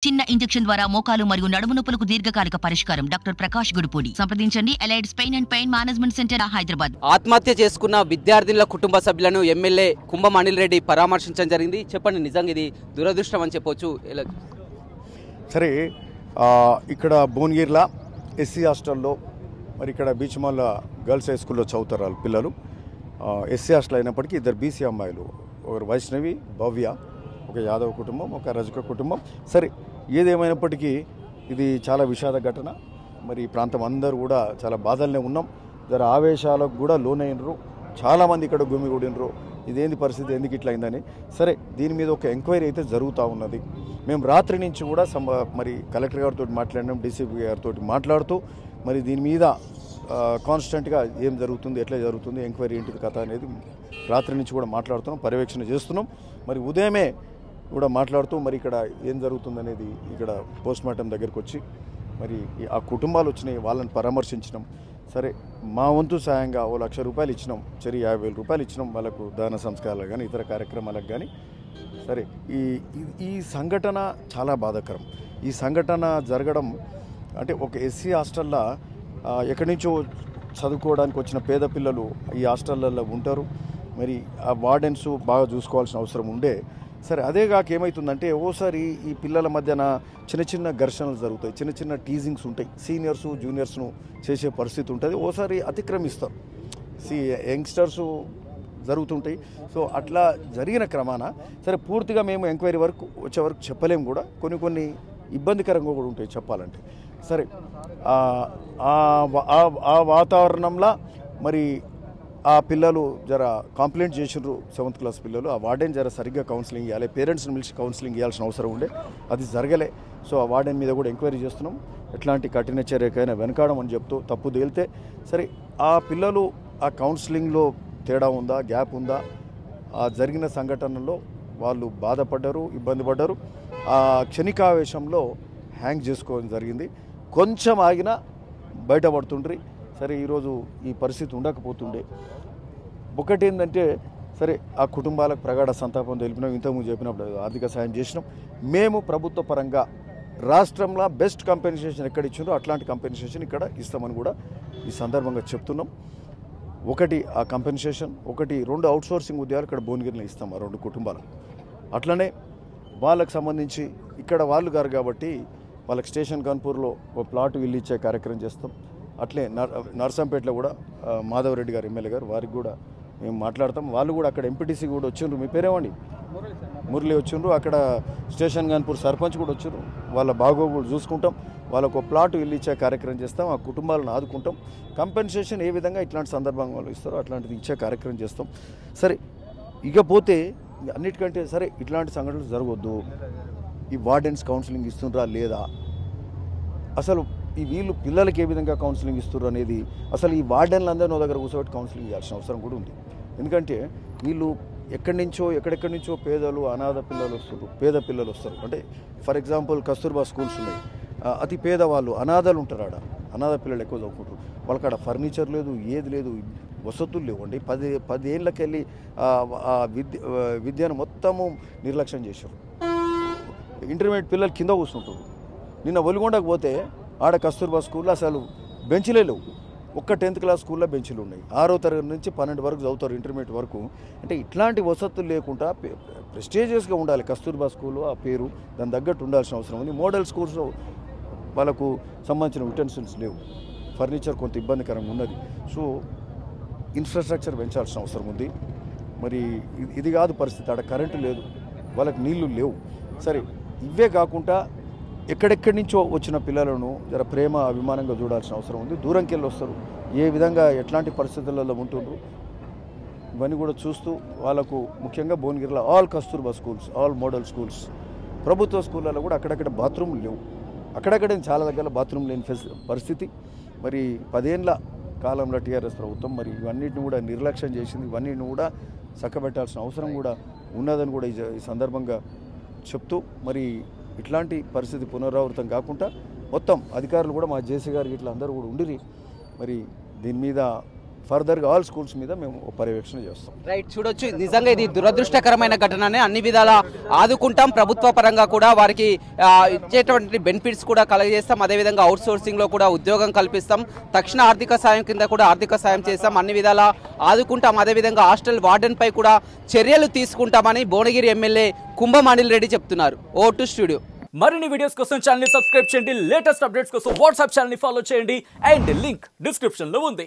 చిన్న ఇంజెక్షన్ ద్వారా మోకాలు మరియు నడుము నొప్పులకు దీర్ఘకాలిక పరిష్కారం. డాక్టర్ ప్రకాష్ గుడిపూడి. సంప్రదించండి. Allied's pain and pain management centre, Hyderabad. ఆత్మహత్య చేసుకున్న విద్యార్థుల కుటుంబ సభ్యులను ఎమ్మెల్యే కుంభం అనిల్ రెడ్డి పరామర్శించడం జరిగింది. చెప్పండి, నిజంగా ఇది దురదృష్టం అని చెప్పొచ్చు. సరే, ఇక్కడ భువనగిరిలో ఎస్సీ హాస్టల్లో మరి ఇక్కడ బీచ్ మాల్ గర్ల్స్ హై స్కూల్లో చదువుతారు వాళ్ళు పిల్లలు. ఎస్సీ హాస్టల్ అయినప్పటికీ ఇద్దరు బీసీ అమ్మాయిలు, ఒకరు వైష్ణవి, భవ్య, ఒక యాదవ్ కుటుంబం, ఒక రజక కుటుంబం. సరే, ఏదేమైనప్పటికీ ఇది చాలా విషాద ఘటన. మరి ఈ ప్రాంతం అందరూ కూడా చాలా బాధల్నే ఉన్నాం. జర ఆవేశాలకు కూడా లోనైనరు, చాలామంది ఇక్కడ గుమిగూడినరు. ఇదేంది పరిస్థితి, ఎందుకు ఇట్లా అయిందని. సరే, దీని మీద ఒక ఎంక్వైరీ అయితే జరుగుతూ ఉన్నది. మేము రాత్రి నుంచి కూడా మరి కలెక్టర్ గారితో మాట్లాడినాం, డీసీపీ గారితో మాట్లాడుతూ మరి దీని మీద కాన్స్టెంట్గా ఏం జరుగుతుంది, ఎట్లా జరుగుతుంది, ఎంక్వైరీ ఏంటిది కథ అనేది రాత్రి నుంచి కూడా మాట్లాడుతున్నాం, పర్యవేక్షణ చేస్తున్నాం. మరి ఉదయమే కూడా మాట్లాడుతూ మరి ఇక్కడ ఏం జరుగుతుంది అనేది ఇక్కడ పోస్ట్మార్టం దగ్గరికి వచ్చి మరి ఆ కుటుంబాలు వచ్చినాయి, వాళ్ళని పరామర్శించినాం. సరే, మా వంతు సాయంగా ఓ ₹1,00,000 ఇచ్చినాం, 50,000 ఇచ్చినాం వాళ్ళకు దాన సంస్కారాలకు కానీ ఇతర కార్యక్రమాలకు కానీ. సరే, ఈ సంఘటన చాలా బాధాకరం. ఈ సంఘటన జరగడం అంటే ఒక ఎస్సీ హాస్టల్లో ఎక్కడి నుంచో చదువుకోవడానికి వచ్చిన పేద పిల్లలు ఈ హాస్టళ్ళల్లో ఉంటారు. మరి ఆ వార్డెన్స్ బాగా చూసుకోవాల్సిన అవసరం ఉండే. సరే, అదేగాక ఏమవుతుందంటే ఓసారి ఈ పిల్లల మధ్యన చిన్న చిన్న ఘర్షణలు జరుగుతాయి, చిన్న చిన్న టీజింగ్స్ ఉంటాయి, సీనియర్స్ జూనియర్స్ను చేసే పరిస్థితి ఉంటుంది. ఓసారి అతిక్రమిస్తారు, యంగ్స్టర్స్ జరుగుతుంటాయి. సో అట్లా జరిగిన క్రమాన సరే పూర్తిగా మేము ఎంక్వైరీ వరకు వచ్చే వరకు చెప్పలేము కూడా, కొన్ని ఇబ్బందికరంగా కూడా ఉంటాయి చెప్పాలంటే. సరే, ఆ వాతావరణంలో మరి ఆ పిల్లలు జర కంప్లైంట్ చేసినారు, 7th క్లాస్ పిల్లలు. ఆ వార్డెన్ జర సరిగ్గా కౌన్సిలింగ్ ఇవ్వాలి, పేరెంట్స్ని పిలిచి కౌన్సిలింగ్ ఇవ్వాల్సిన అవసరం ఉండే, అది జరగలే. సో ఆ వార్డెన్ మీద కూడా ఎంక్వైరీ చేస్తున్నాం, ఎట్లాంటి కఠిన చర్యకైనా వెనకాడం అని చెప్తూ తప్పు తేలితే సరే ఆ పిల్లలు ఆ కౌన్సిలింగ్లో తేడా ఉందా, గ్యాప్ ఉందా, ఆ జరిగిన సంఘటనలో వాళ్ళు బాధపడ్డారు, ఇబ్బంది పడ్డారు, ఆ క్షణికావేశంలో హ్యాంగ్ చేసుకోవడం జరిగింది. కొంచెం ఆగినా బయటపడుతుండ్రి. సరే, ఈరోజు ఈ పరిస్థితి ఉండకపోతుండే. ఒకటి ఏంటంటే సరే, ఆ కుటుంబాలకు ప్రగాఢ సంతాపం తెలిపినాం, ఇంతకుముందు చెప్పినప్పుడు ఆర్థిక సాయం చేసినాం. మేము ప్రభుత్వ పరంగా రాష్ట్రంలో బెస్ట్ కంపెన్సేషన్ ఎక్కడ ఇచ్చిందో అట్లాంటి కంపెన్సేషన్ ఇక్కడ ఇస్తామని కూడా ఈ సందర్భంగా చెప్తున్నాం. ఒకటి ఆ కంపెన్సేషన్, ఒకటి 2 అవుట్సోర్సింగ్ ఉద్యోగాలు ఇక్కడ భువనగిరిలో ఇస్తాం ఆ 2 కుటుంబాలకు. అట్లనే వాళ్ళకు సంబంధించి ఇక్కడ వాళ్ళు గారు కాబట్టి వాళ్ళకి స్టేషన్ కాన్పూర్లో ఒక ప్లాట్ ఇల్లు ఇచ్చే కార్యక్రమం చేస్తాం. అట్లే నర్సంపేటలో కూడా మాధవరెడ్డి గారు ఎమ్మెల్యే గారు, వారికి కూడా మేము మాట్లాడతాం. వాళ్ళు కూడా అక్కడ ఎంపీటీసీ కూడా వచ్చిండ్రు, మీ పేరేమండి, మురళి వచ్చిండ్రు. అక్కడ స్టేషన్ కాన్పూర్ సర్పంచ్ కూడా వచ్చిండ్రు. వాళ్ళ బాగోగులు చూసుకుంటాం, వాళ్ళకు ప్లాట్ ఇల్లు ఇచ్చే కార్యక్రమం చేస్తాం, ఆ కుటుంబాలను ఆదుకుంటాం. కంపెన్సేషన్ ఏ విధంగా ఇట్లాంటి సందర్భంలో ఇస్తారో అట్లాంటిది ఇచ్చే కార్యక్రమం చేస్తాం. సరే, ఇకపోతే అన్నిటికంటే సరే ఇట్లాంటి సంఘటనలు జరగవద్దు. ఈ వార్డెన్స్ కౌన్సిలింగ్ ఇస్తుండ్రా లేదా, అసలు ఈ వీళ్ళు పిల్లలకి ఏ విధంగా కౌన్సిలింగ్ ఇస్తున్నారు అనేది, అసలు ఈ వార్డెన్లందరూ నా దగ్గర కూర్చోబెట్టి కౌన్సిలింగ్ ఇవ్వాల్సిన అవసరం కూడా ఉంది. ఎందుకంటే వీళ్ళు ఎక్కడెక్కడి నుంచో పేదలు, అనాథ పిల్లలు వస్తారు, పేద పిల్లలు వస్తారు. అంటే ఫర్ ఎగ్జాంపుల్ కస్తూర్బా స్కూల్స్ ఉన్నాయి, అతి పేదవాళ్ళు అనాథలు ఉంటారు, ఆడ అనాథ పిల్లలు ఎక్కువ చదువుకుంటారు. వాళ్ళకి ఆడ ఫర్నిచర్ లేదు, ఏది లేదు, వసతులు లేవండి. 10 ఏళ్ళకి వెళ్ళి విద్యను మొత్తము నిర్లక్ష్యం చేశారు. ఇంటర్మీడియట్ పిల్లలు కింద కూర్చుంటారు. నిన్న ఒలిగొండకు పోతే ఆడ కస్తూర్బా స్కూల్లో అసలు బెంచ్లే లేవు. ఒక్క 10th క్లాస్ స్కూల్లో బెంచ్లు ఉన్నాయి. 6వ తరగతి నుంచి 12 వరకు చదువుతారు, ఇంటర్మీడియట్ వరకు. అంటే ఇట్లాంటి వసతులు లేకుండా ప్రెస్టీజియస్గా ఉండాలి కస్తూర్బా స్కూలు, ఆ పేరు దాని తగ్గట్టు ఉండాల్సిన అవసరం ఉంది. మోడల్ స్కూల్స్లో వాళ్ళకు సంబంధించిన యుటెన్సిల్స్ లేవు, ఫర్నిచర్ కొంత ఇబ్బందికరంగా ఉన్నది. సో ఇన్ఫ్రాస్ట్రక్చర్ పెంచాల్సిన అవసరం ఉంది. మరి ఇది కాదు పరిస్థితి, ఆడ కరెంటు లేదు, వాళ్ళకి నీళ్లు లేవు. సరే, ఇవే కాకుండా ఎక్కడెక్కడి నుంచో వచ్చిన పిల్లలను జర ప్రేమ అభిమానంగా చూడాల్సిన అవసరం ఉంది. దూరంకి వెళ్ళి వస్తారు, ఏ విధంగా ఎట్లాంటి పరిస్థితులలో ఉంటుండ్రు ఇవన్నీ కూడా చూస్తూ వాళ్ళకు ముఖ్యంగా భువనగిరిలో all Kasturba schools, all model schools, ప్రభుత్వ స్కూళ్ళలో కూడా అక్కడక్కడ బాత్రూమ్లు లేవు, అక్కడక్కడే చాలా దగ్గర బాత్రూమ్ లేని పరిస్థితి. మరి 10 ఏళ్ళ కాలంలో టీఆర్ఎస్ ప్రభుత్వం మరి ఇవన్నిటిని కూడా నిర్లక్ష్యం చేసింది. ఇవన్నిటిని కూడా చక్కబెట్టాల్సిన అవసరం కూడా ఉన్నదని కూడా ఈ సందర్భంగా చెప్తూ మరి ఇట్లాంటి పరిస్థితి పునరావృతం కాకుండా మొత్తం అధికారులు కూడా మా జేసీ గారికి ఇట్లా అందరూ కూడా ఉండిరి మరి దీని మీద ఫర్దర్గా ఆల్ స్కూల్స్ మీద మేము పర్యవేక్షణ చేస్తాం. రైట్, చూడొచ్చు నిజంగా ఇది దురదృష్టకరమైన ఘటననే. అన్ని విధాలా ఆదుకుంటాం, ప్రభుత్వ పరంగా కూడా వారికి ఇచ్చేటువంటి బెనిఫిట్స్ కూడా కలగజేస్తాం, అదేవిధంగా అవుట్ సోర్సింగ్ లో కూడా ఉద్యోగం కల్పిస్తాం, తక్షణ ఆర్థిక సాయం కింద కూడా ఆర్థిక సాయం చేస్తాం, అన్ని విధాలా ఆదుకుంటాం, అదేవిధంగా హాస్టల్ వార్డెన్ పై కూడా చర్యలు తీసుకుంటామని భువనగిరి ఎమ్మెల్యే కుంభం అనిల్ రెడ్డి చెప్తున్నారు. Vote studio. మరిన్ని వీడియోస్ కోసం ఛానల్ ని సబ్స్క్రైబ్ చేయండి, లేటెస్ట్ అప్డేట్స్ కోసం వాట్సాప్ ఛానల్ ని ఫాలో చేయండి అండ్ లింక్ డిస్క్రిప్షన్ లో ఉంది.